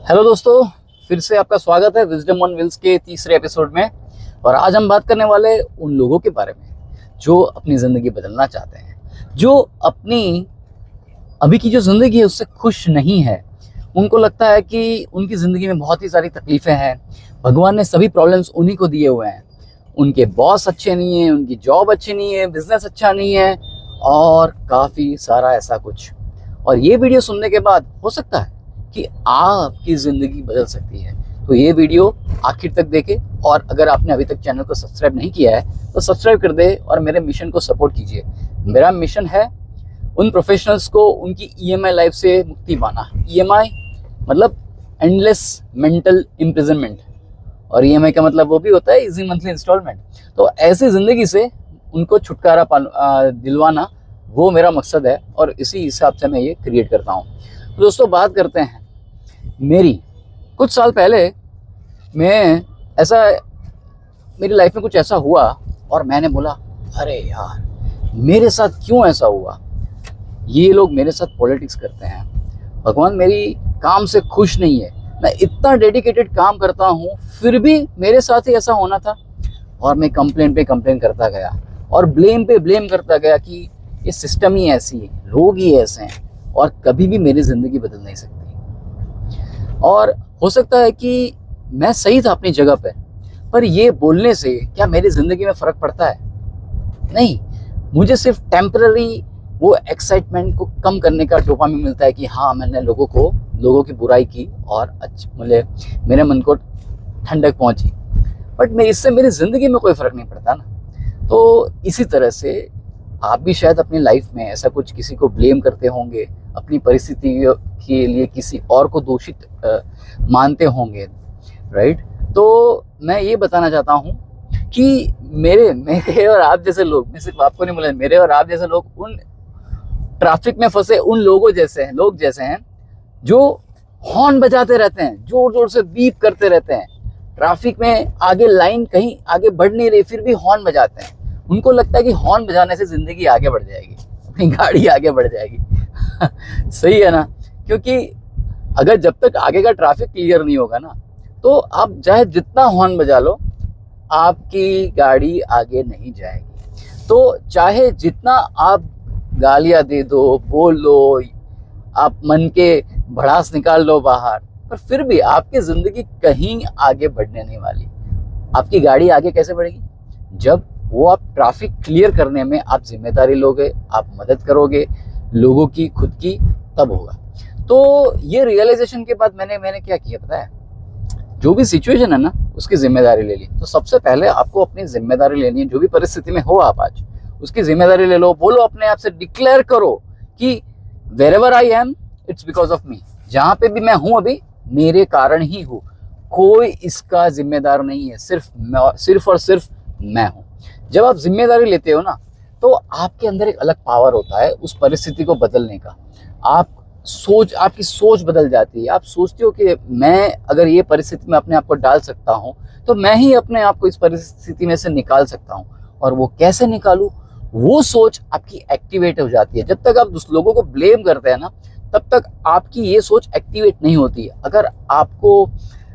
Hello दोस्तों, फिर से आपका स्वागत है विजडम ऑन व्हील्स के तीसरे एपिसोड में। और आज हम बात करने वाले उन लोगों के बारे में जो अपनी ज़िंदगी बदलना चाहते हैं, जो अपनी अभी की जो ज़िंदगी है उससे खुश नहीं है। उनको लगता है कि उनकी ज़िंदगी में बहुत ही सारी तकलीफ़ें हैं, भगवान ने सभी प्रॉब्लम्स उन्हीं को दिए हुए हैं। उनके बॉस अच्छे नहीं हैं, उनकी जॉब अच्छी नहीं है, बिजनेस अच्छा नहीं है और काफ़ी सारा ऐसा कुछ। और ये वीडियो सुनने के बाद हो सकता है कि आपकी ज़िंदगी बदल सकती है। तो ये वीडियो आखिर तक देखें और अगर आपने अभी तक चैनल को सब्सक्राइब नहीं किया है तो सब्सक्राइब कर दे और मेरे मिशन को सपोर्ट कीजिए। मेरा मिशन है उन प्रोफेशनल्स को उनकी ईएमआई लाइफ से मुक्ति पाना। ईएमआई मतलब एंडलेस मेंटल इम्प्रिजनमेंट, और ईएमआई का मतलब वो भी होता है इजी मंथली इंस्टॉलमेंट। तो ऐसी ज़िंदगी से उनको छुटकारा दिलवाना वो मेरा मकसद है और इसी हिसाब से मैं ये क्रिएट करता हूँ। तो दोस्तों, बात करते हैं मेरी। कुछ साल पहले मेरी लाइफ में कुछ ऐसा हुआ और मैंने बोला, अरे यार मेरे साथ क्यों ऐसा हुआ। ये लोग मेरे साथ पॉलिटिक्स करते हैं, भगवान मेरी काम से खुश नहीं है। मैं इतना डेडिकेटेड काम करता हूँ फिर भी मेरे साथ ही ऐसा होना था। और मैं कंप्लेन पे कंप्लेन करता गया और ब्लेम पे ब्लेम करता गया कि ये सिस्टम ही ऐसी है, लोग ही ऐसे हैं और कभी भी मेरी ज़िंदगी बदल नहीं सकती। और हो सकता है कि मैं सही था अपनी जगह पर ये बोलने से क्या मेरी ज़िंदगी में फ़र्क पड़ता है? नहीं। मुझे सिर्फ टेम्पररी वो एक्साइटमेंट को कम करने का डोपामिन मिलता है कि हाँ, मैंने लोगों की बुराई की और मेरे मन को ठंडक पहुंची, बट इससे मेरी ज़िंदगी में कोई फ़र्क नहीं पड़ता ना। तो इसी तरह से आप भी शायद अपनी लाइफ में ऐसा कुछ किसी को ब्लेम करते होंगे, अपनी परिस्थिति के लिए किसी और को दोषित मानते होंगे, राइट। तो मैं ये बताना चाहता हूँ कि मेरे और आप जैसे लोग, मैं सिर्फ आपको नहीं बोला, मेरे और आप जैसे लोग उन ट्रैफिक में फंसे उन लोग जैसे हैं जो हॉर्न बजाते रहते हैं, जोर जोर से बीप करते रहते हैं। ट्रैफिक में आगे लाइन कहीं आगे बढ़ नहीं रही फिर भी हॉर्न बजाते हैं। उनको लगता है कि हॉर्न बजाने से ज़िंदगी आगे बढ़ जाएगी, अपनी गाड़ी आगे बढ़ जाएगी। सही है ना? क्योंकि अगर जब तक आगे का ट्रैफिक क्लियर नहीं होगा ना, तो आप चाहे जितना हॉर्न बजा लो आपकी गाड़ी आगे नहीं जाएगी। तो चाहे जितना आप गालियाँ दे दो, बोल लो, आप मन के भड़ास निकाल लो बाहर, पर फिर भी आपकी ज़िंदगी कहीं आगे बढ़ने नहीं वाली। आपकी गाड़ी आगे कैसे बढ़ेगी? जब वो आप ट्रैफिक क्लियर करने में आप जिम्मेदारी लोगे, आप मदद करोगे लोगों की, खुद की, तब होगा। तो ये रियलाइजेशन के बाद मैंने क्या किया पता है? जो भी सिचुएशन है ना उसकी जिम्मेदारी ले ली। तो सबसे पहले आपको अपनी जिम्मेदारी लेनी है। जो भी परिस्थिति में हो आप आज, उसकी जिम्मेदारी ले लो। बोलो, अपने आप से डिक्लेयर करो कि wherever I am it's because of me. जहाँ पे भी मैं हूँ अभी मेरे कारण ही हूँ, कोई इसका जिम्मेदार नहीं है, सिर्फ और सिर्फ मैं हूँ। जब आप जिम्मेदारी लेते हो ना तो आपके अंदर एक अलग पावर होता है उस परिस्थिति को बदलने का। आपकी सोच बदल जाती है। आप सोचते हो कि मैं अगर ये परिस्थिति में अपने आप को डाल सकता हूँ तो मैं ही अपने आप को इस परिस्थिति में से निकाल सकता हूँ। और वो कैसे निकालूँ, वो सोच आपकी एक्टिवेट हो जाती है। जब तक आप लोगों को ब्लेम करते हैं ना तब तक आपकी ये सोच एक्टिवेट नहीं होती है। अगर आपको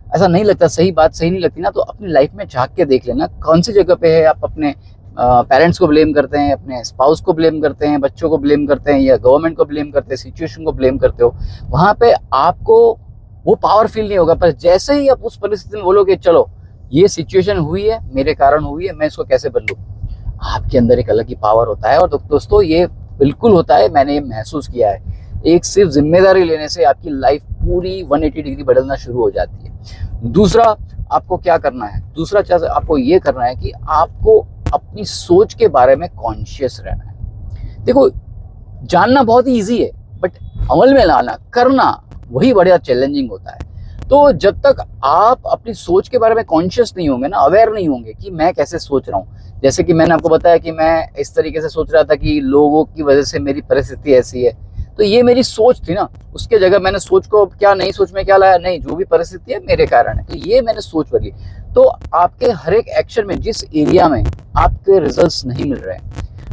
ऐसा नहीं लगता, सही बात सही नहीं लगती ना, तो अपनी लाइफ में झांक के देख लेना कौन सी जगह पे है आप अपने पेरेंट्स को ब्लेम करते हैं, अपने स्पाउस को ब्लेम करते हैं, बच्चों को ब्लेम करते हैं या गवर्नमेंट को ब्लेम करते हैं, सिचुएशन को ब्लेम करते हो। वहाँ पे आपको वो पावर फील नहीं होगा। पर जैसे ही आप उस परिस्थिति में बोलोगे चलो ये सिचुएशन हुई है, मेरे कारण हुई है, मैं इसको कैसे बदलूँ, आपके अंदर एक अलग ही पावर होता है। और दोस्तों, ये बिल्कुल होता है, मैंने ये महसूस किया है। एक सिर्फ जिम्मेदारी लेने से आपकी लाइफ पूरी 180 डिग्री बदलना शुरू हो जाती है। दूसरा आपको क्या करना है? दूसरा चीज़ आपको ये करना है कि आपको अपनी सोच के बारे में कॉन्शियस रहना है। देखो, जानना बहुत ही ईजी है बट अमल में लाना, करना, वही बड़ा चैलेंजिंग होता है। तो जब तक आप अपनी सोच के बारे में कॉन्शियस नहीं होंगे ना, अवेयर नहीं होंगे कि मैं कैसे सोच रहा हूँ। जैसे कि मैंने आपको बताया कि मैं इस तरीके से सोच रहा था कि लोगों की वजह से मेरी परिस्थिति ऐसी है, तो ये मेरी सोच थी ना। उसके जगह मैंने सोच को नई सोच में क्या लाया, नहीं, जो भी परिस्थिति है मेरे कारण है, तो ये मैंने सोच बदली। तो आपके हर एक एक्शन में, जिस एरिया में आपके रिजल्ट्स नहीं मिल रहे हैं,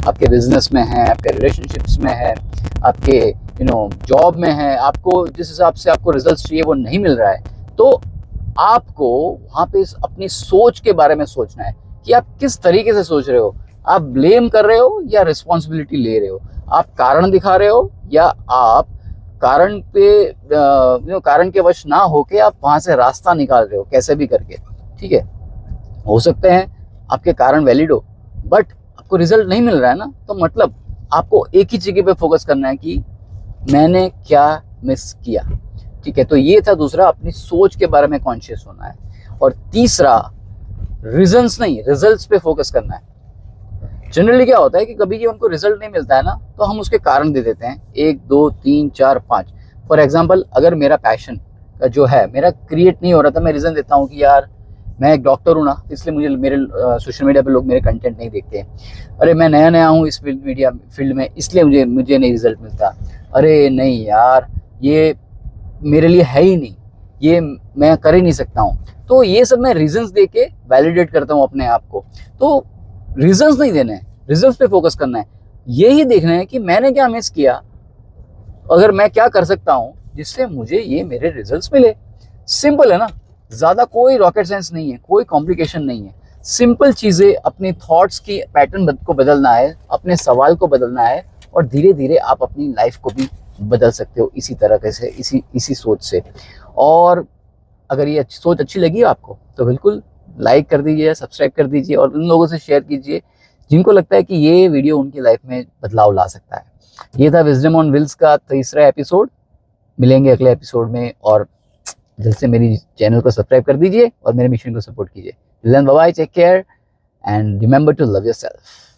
आपके बिजनेस में है, आपके रिलेशनशिप्स में है, आपके जॉब में है, आपको जिस हिसाब से आपको रिजल्ट्स चाहिए वो नहीं मिल रहा है, तो आपको वहाँ पे अपनी सोच के बारे में सोचना है कि आप किस तरीके से सोच रहे हो। आप ब्लेम कर रहे हो या रिस्पॉन्सिबिलिटी ले रहे हो, आप कारण दिखा रहे हो या आप कारण पे कारण के वश ना होके आप वहाँ से रास्ता निकाल रहे हो कैसे भी करके। ठीक है, हो सकते हैं आपके कारण वैलिड हो, बट आपको रिजल्ट नहीं मिल रहा है ना, तो मतलब आपको एक ही जगह पे फोकस करना है कि मैंने क्या मिस किया। ठीक है, तो ये था दूसरा, अपनी सोच के बारे में कॉन्शियस होना है। और तीसरा, रीजंस नहीं, रिजल्ट्स पे फोकस करना है। जनरली क्या होता है कि कभी हमको रिजल्ट नहीं मिलता है ना, तो हम उसके कारण दे देते हैं 1 2 3 4 5। फॉर एग्जाम्पल, अगर मेरा पैशन का जो है मेरा क्रिएट नहीं हो रहा था, मैं रीज़न देता हूँ कि यार मैं एक डॉक्टर हूँ ना, इसलिए मुझे मेरे सोशल मीडिया पे लोग मेरे कंटेंट नहीं देखते हैं। अरे मैं नया नया हूँ इस फील्ड में, इसलिए मुझे नहीं रिजल्ट मिलता। अरे नहीं यार, ये मेरे लिए है ही नहीं, ये मैं कर ही नहीं सकता हूँ। तो ये सब मैं रीजंस दे के वैलिडेट करता हूँ अपने आप को। तो रीजंस नहीं देने हैं, रिजल्ट्स पे फोकस करना है। यही देखना है कि मैंने क्या मिस किया, अगर मैं क्या कर सकता हूँ जिससे मुझे ये मेरे रिजल्ट्स मिले। सिंपल है ना, ज़्यादा कोई रॉकेट साइंस नहीं है, कोई कॉम्प्लिकेशन नहीं है। सिंपल चीज़ें, अपनी थॉट्स की पैटर्न को बदलना है, अपने सवाल को बदलना है, और धीरे धीरे आप अपनी लाइफ को भी बदल सकते हो इसी तरह से, इसी सोच से। और अगर ये सोच अच्छी लगी आपको तो बिल्कुल लाइक कर दीजिए, सब्सक्राइब कर दीजिए, और उन लोगों से शेयर कीजिए जिनको लगता है कि ये वीडियो उनकी लाइफ में बदलाव ला सकता है। ये था विजडम ऑन व्हील्स का तीसरा एपिसोड। मिलेंगे अगले एपिसोड में, और जल्द से मेरी चैनल को सब्सक्राइब कर दीजिए और मेरे मिशन को सपोर्ट कीजिए। Bye bye, take care and remember to love yourself.